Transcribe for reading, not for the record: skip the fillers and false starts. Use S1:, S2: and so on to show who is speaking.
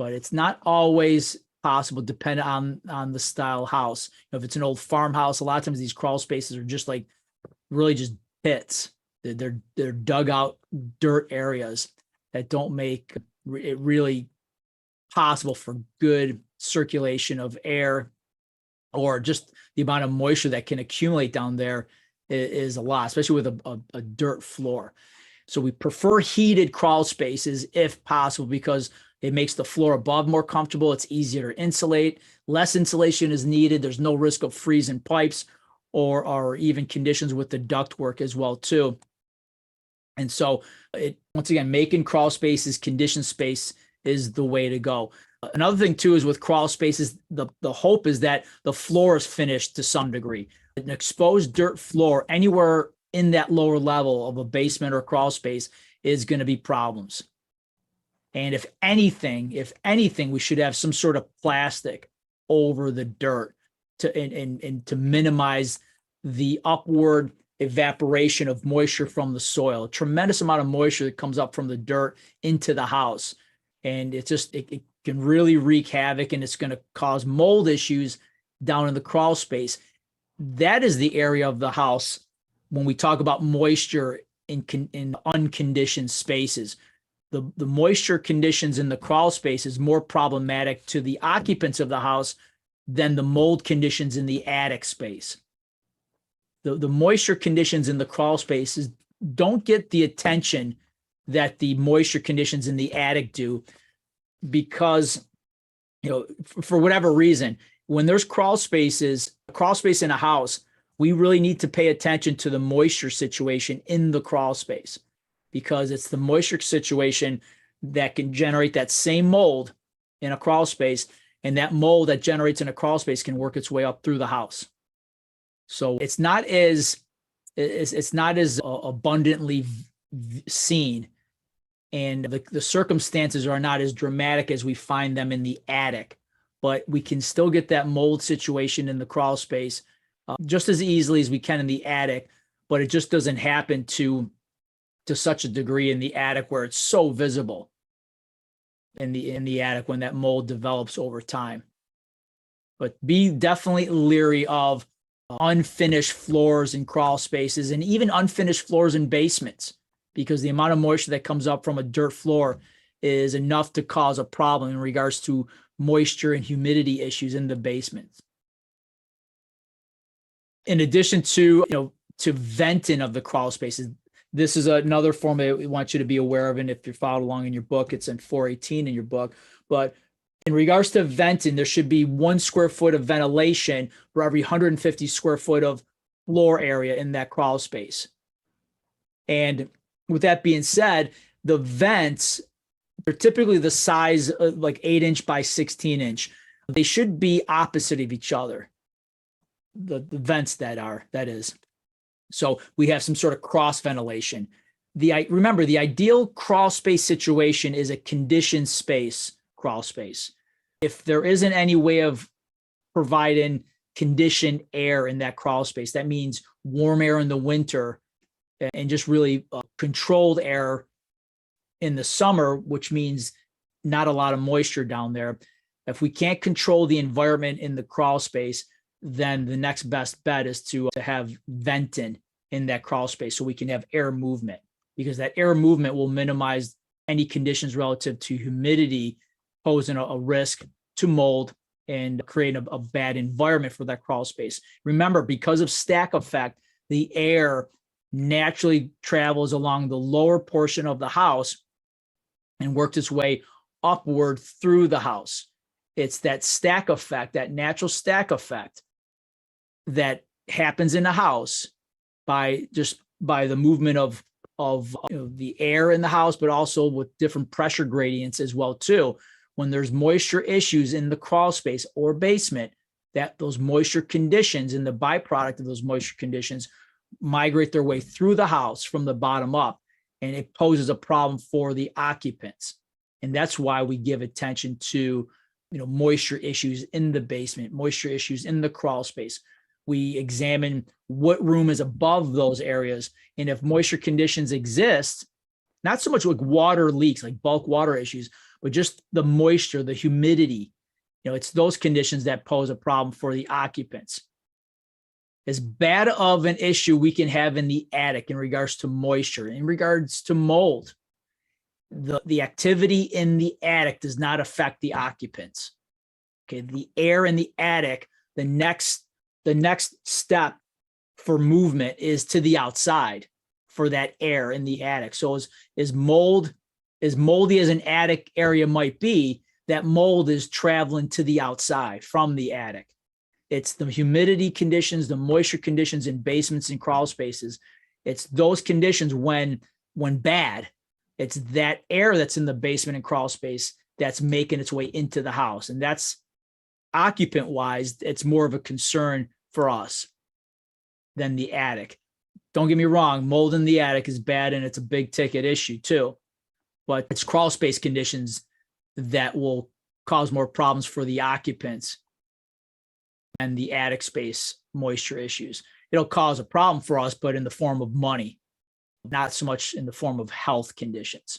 S1: but it's not always possible depending on the style house. If it's an old farmhouse, a lot of times these crawl spaces are just like really just pits. They're dug out dirt areas that don't make it really possible for good circulation of air, or just the amount of moisture that can accumulate down there is a lot, especially with a dirt floor. So we prefer heated crawl spaces if possible, because it makes the floor above more comfortable. It's easier to insulate. Less insulation is needed. There's no risk of freezing pipes or even conditions with the ductwork as well too. And so once again, making crawl spaces, conditioned space is the way to go. Another thing too is with crawl spaces, the hope is that the floor is finished to some degree. An exposed dirt floor anywhere in that lower level of a basement or crawl space is going to be problems. And if anything, we should have some sort of plastic over the dirt to minimize the upward evaporation of moisture from the soil. A tremendous amount of moisture that comes up from the dirt into the house. And it can really wreak havoc, and it's going to cause mold issues down in the crawl space. That is the area of the house when we talk about moisture in unconditioned spaces. The moisture conditions in the crawl space is more problematic to the occupants of the house than the mold conditions in the attic space. The moisture conditions in the crawl spaces don't get the attention that the moisture conditions in the attic do, because, for whatever reason, when there's crawl space in a house, we really need to pay attention to the moisture situation in the crawl space, because it's the moisture situation that can generate that same mold in a crawl space, and that mold that generates in a crawl space can work its way up through the house. So it's not as abundantly seen, and the circumstances are not as dramatic as we find them in the attic, but we can still get that mold situation in the crawl space just as easily as we can in the attic, but it just doesn't happen to such a degree in the attic where it's so visible in the attic when that mold develops over time. But be definitely leery of unfinished floors in crawl spaces, and even unfinished floors in basements, because the amount of moisture that comes up from a dirt floor is enough to cause a problem in regards to moisture and humidity issues in the basements. In addition to venting of the crawl spaces, this is another formula we want you to be aware of, and if you're following along in your book, it's in 418 in your book. But in regards to venting, there should be 1 square foot of ventilation for every 150 square foot of floor area in that crawl space. And with that being said, the vents are typically the size like 8-inch by 16-inch. They should be opposite of each other. The vents that is. So we have some sort of cross ventilation. Remember, the ideal crawl space situation is a conditioned space crawl space. If there isn't any way of providing conditioned air in that crawl space, that means warm air in the winter and just really controlled air in the summer, which means not a lot of moisture down there. If we can't control the environment in the crawl space, then the next best bet is to have venting in that crawl space so we can have air movement, because that air movement will minimize any conditions relative to humidity posing a risk to mold and create a bad environment for that crawl space. Remember, because of stack effect, the air naturally travels along the lower portion of the house and works its way upward through the house. It's that stack effect, that natural stack effect that happens in the house by the movement of the air in the house, but also with different pressure gradients as well too. When there's moisture issues in the crawl space or basement, that those moisture conditions and the byproduct of those moisture conditions migrate their way through the house from the bottom up, and it poses a problem for the occupants. And that's why we give attention to moisture issues in the basement, moisture issues in the crawl space. We examine what room is above those areas, and if moisture conditions exist, not so much like water leaks, like bulk water issues, but just the moisture, the humidity, it's those conditions that pose a problem for the occupants. As bad of an issue we can have in the attic in regards to moisture, in regards to mold, the activity in the attic does not affect the occupants. Okay, the air in the attic, the next step for movement is to the outside for that air in the attic. So as moldy as an attic area might be, that mold is traveling to the outside from the attic. It's the humidity conditions, the moisture conditions in basements and crawl spaces. It's those conditions when bad, it's that air that's in the basement and crawl space that's making its way into the house. And that's occupant wise, it's more of a concern for us than the attic. Don't get me wrong, mold in the attic is bad and it's a big ticket issue too, but it's crawl space conditions that will cause more problems for the occupants and the attic space moisture issues. It'll cause a problem for us, but in the form of money, not so much in the form of health conditions.